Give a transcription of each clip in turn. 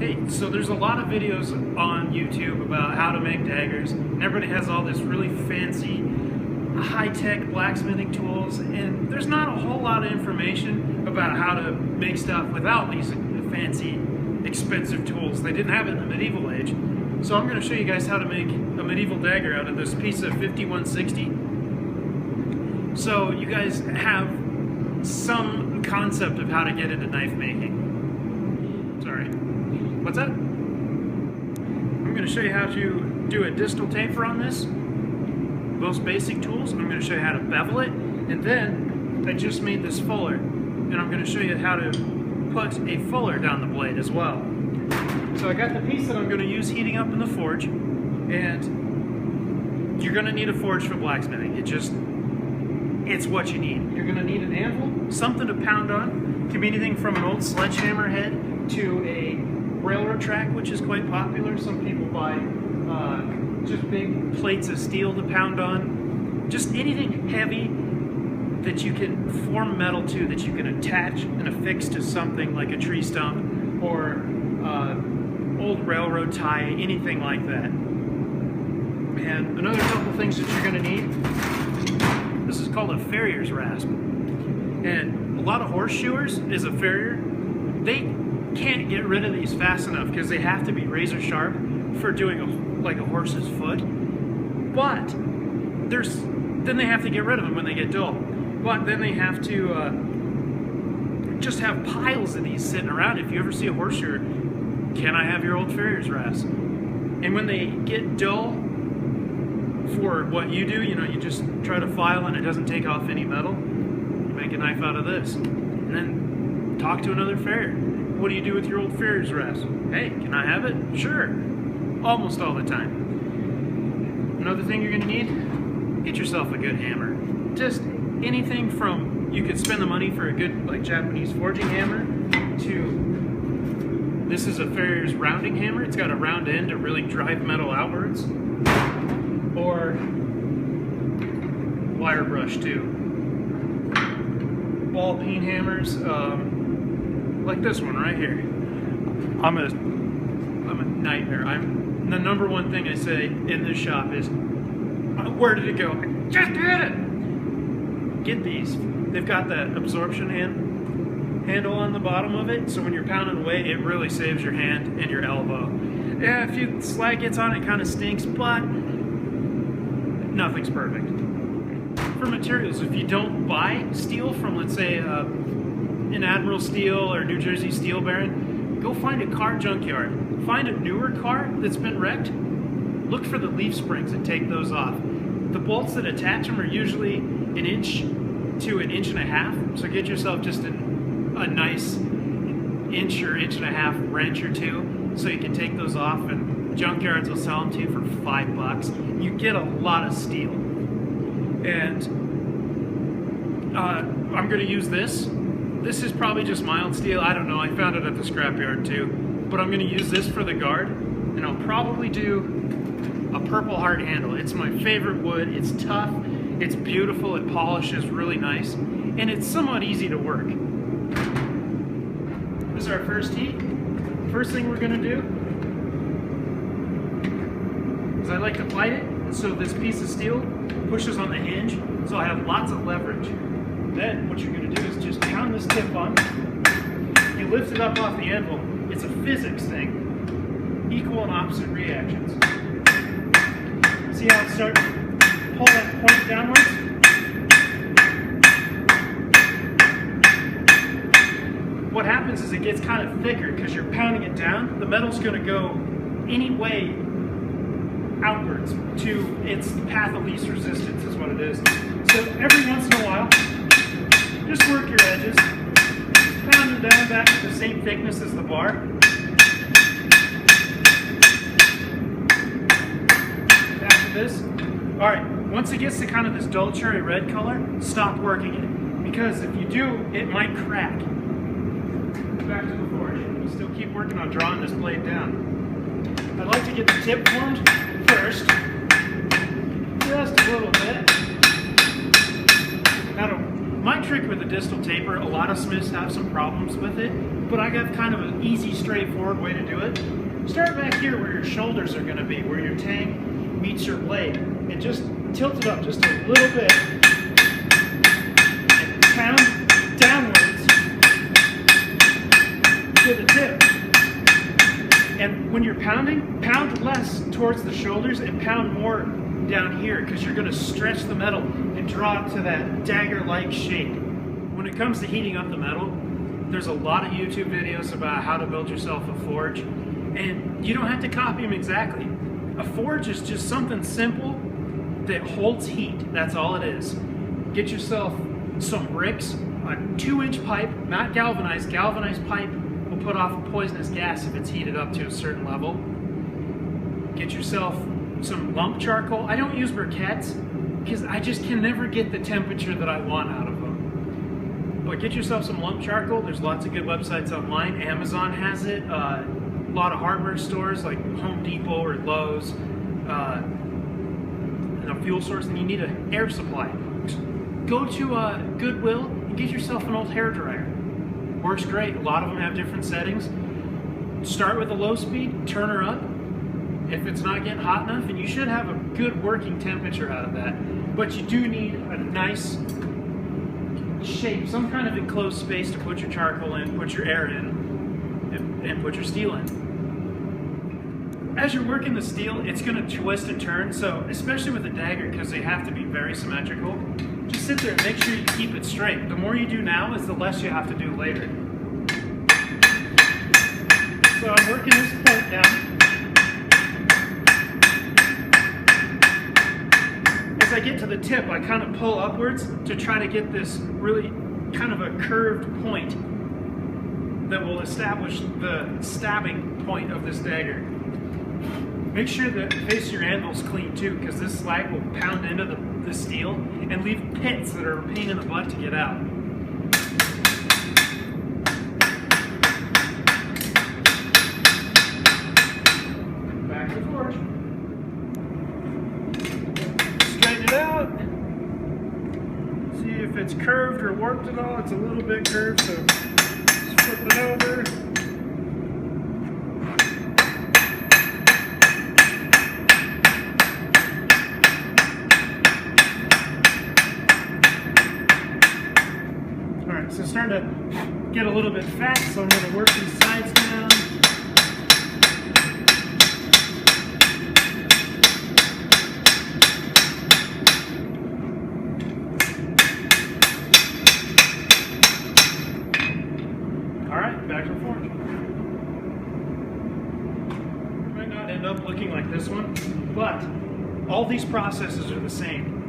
Hey, so there's a lot of videos on YouTube about how to make daggers, and everybody has all this really fancy, high-tech blacksmithing tools, and there's not a whole lot of information about how to make stuff without these fancy, expensive tools. They didn't have it in the medieval age. So I'm going to show you guys how to make a medieval dagger out of this piece of 5160. So you guys have some concept of how to get into knife making. Sorry. What's that? I'm going to show you how to do a distal taper on this. Most basic tools. I'm going to show you how to bevel it. And then I just made this fuller. And I'm going to show you how to put a fuller down the blade as well. So I got the piece that I'm going to use heating up in the forge. And you're going to need a forge for blacksmithing. It's what you need. You're going to need an anvil, something to pound on. It can be anything from an old sledgehammer head to a railroad track, which is quite popular. Some people buy just big plates of steel to pound on. Just anything heavy that you can form metal to, that you can attach and affix to something like a tree stump or old railroad tie, anything like that. And another couple things that you're going to need. This is called a farrier's rasp. And a lot of horseshoers is a farrier. They can't get rid of these fast enough because they have to be razor sharp for doing like a horse's foot. But then they have to get rid of them when they get dull. But then they have to just have piles of these sitting around. If you ever see a horseshoer, can I have your old farrier's rasp? And when they get dull for what you do, you just try to file and it doesn't take off any metal, you make a knife out of this. And then talk to another farrier. What do you do with your old farrier's rasp? Hey, can I have it? Sure. Almost all the time. Another thing you're going to need, get yourself a good hammer. Just anything from, you could spend the money for a good like Japanese forging hammer to, this is a farrier's rounding hammer. It's got a round end to really drive metal outwards. Or wire brush too. Ball peen hammers, like this one right here. I'm a nightmare. The number one thing I say in this shop is, where did it go? I just did it! Get these. They've got that absorption handle on the bottom of it, so when you're pounding away, it really saves your hand and your elbow. Yeah, if you slag gets on it, kind of stinks, but nothing's perfect. For materials, if you don't buy steel from, let's say, an Admiral Steel or New Jersey Steel Baron, go find a car junkyard. Find a newer car that's been wrecked. Look for the leaf springs and take those off. The bolts that attach them are usually an inch to an inch and a half, so get yourself just a nice inch or inch and a half wrench or two so you can take those off, and junkyards will sell them to you for $5. You get a lot of steel. And I'm going to use this. This is probably just mild steel. I don't know. I found it at the scrapyard too. But I'm going to use this for the guard. And I'll probably do a Purple Heart handle. It's my favorite wood. It's tough. It's beautiful. It polishes really nice. And it's somewhat easy to work. This is our first heat. First thing we're going to do is I like to light it so this piece of steel pushes on the hinge, so I have lots of leverage. Then what you're going to do is just pound this tip on. You lift it up off the anvil. It's a physics thing. Equal and opposite reactions. See how it's starting to pull that point downwards? What happens is it gets kind of thicker because you're pounding it down. The metal's going to go any way outwards to its path of least resistance is what it is. So every once in a while, just work your edges. Pound them down back to the same thickness as the bar. After this, alright, once it gets to kind of this dull cherry red color, stop working it. Because if you do, it might crack. Back to the forge. You still keep working on drawing this blade down. I'd like to get the tip formed first, just a little bit. Now, my trick with the distal taper. A lot of smiths have some problems with it, but I got kind of an easy, straightforward way to do it. Start back here where your shoulders are going to be, where your tang meets your blade, and just tilt it up just a little bit, and pound downwards to the tip. And when you're pounding, pound less towards the shoulders and pound more down here, because you're going to stretch the metal and draw it to that dagger-like shape. When it comes to heating up the metal, there's a lot of YouTube videos about how to build yourself a forge, and you don't have to copy them exactly. A forge is just something simple that holds heat. That's all it is. Get yourself some bricks, a 2-inch pipe, not galvanized. Galvanized pipe will put off a poisonous gas if it's heated up to a certain level. Get yourself some lump charcoal. I don't use briquettes because I just can never get the temperature that I want out of them. But get yourself some lump charcoal. There's lots of good websites online. Amazon has it. A lot of hardware stores like Home Depot or Lowe's. And a fuel source, and you need an air supply. Go to Goodwill and get yourself an old hairdryer. Works great. A lot of them have different settings. Start with a low speed, turn her up. If it's not getting hot enough, and you should have a good working temperature out of that. But you do need a nice shape, some kind of enclosed space to put your charcoal in, put your air in, and put your steel in. As you're working the steel, it's going to twist and turn, so especially with the dagger, because they have to be very symmetrical, just sit there and make sure you keep it straight. The more you do now is the less you have to do later. So I'm working this point down. As I get to the tip, I kind of pull upwards to try to get this really kind of a curved point that will establish the stabbing point of this dagger. Make sure that the face of your anvil is clean too, because this slag will pound into the steel and leave pits that are a pain in the butt to get out. Back to the forge. Straighten it out. See if it's curved or warped at all. It's a little bit curved, so just flip it over. So it's starting to get a little bit fat, so I'm going to work these sides down. Alright, back to the forge. It might not end up looking like this one, but all these processes are the same.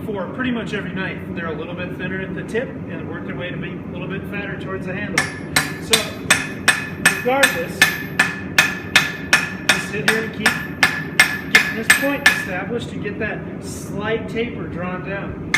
For pretty much every knife, they're a little bit thinner at the tip and work their way to be a little bit fatter towards the handle. So, regardless, just sit here and keep getting this point established to get that slight taper drawn down.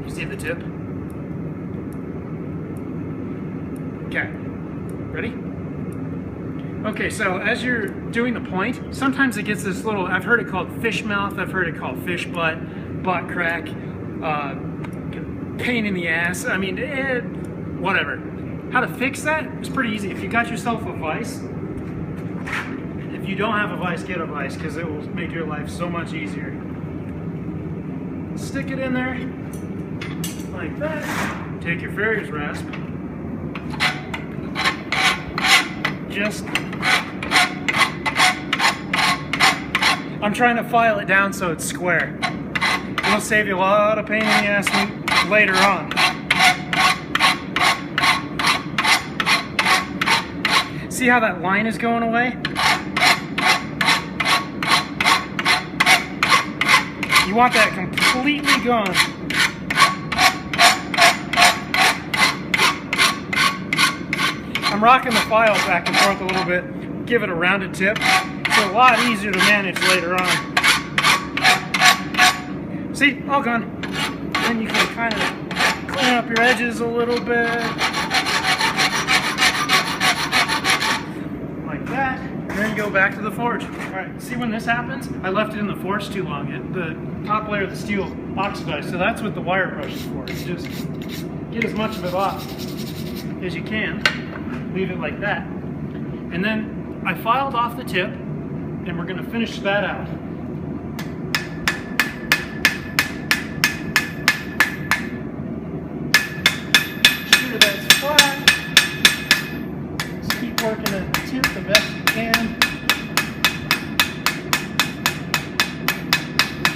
See the tip? Okay, ready? Okay, so as you're doing the point, sometimes it gets this little, I've heard it called fish mouth, I've heard it called fish butt, butt crack, pain in the ass, I mean, whatever. How to fix that? It's pretty easy. If you got yourself a vise, if you don't have a vise, get a vise, because it will make your life so much easier. Stick it in there. Like that. Take your farrier's rasp. I'm trying to file it down so it's square. It'll save you a lot of pain in the ass later on. See how that line is going away? You want that completely gone. I'm rocking the file back and forth a little bit, give it a rounded tip. It's a lot easier to manage later on. See, all gone. Then you can kind of clean up your edges a little bit. Like that. And then go back to the forge. Alright, see when this happens? I left it in the forge too long. The top layer of the steel oxidized, so that's what the wire brush is for. It's just get as much of it off as you can. Leave it like that. And then I filed off the tip, and we're going to finish that out. Sure that's flat. Just keep working at the tip the best you can.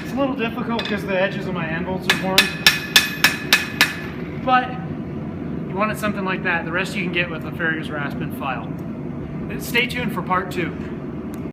It's a little difficult because the edges of my anvils are worn, but you wanted something like that. The rest you can get with a farrier's rasp and file. Stay tuned for part 2.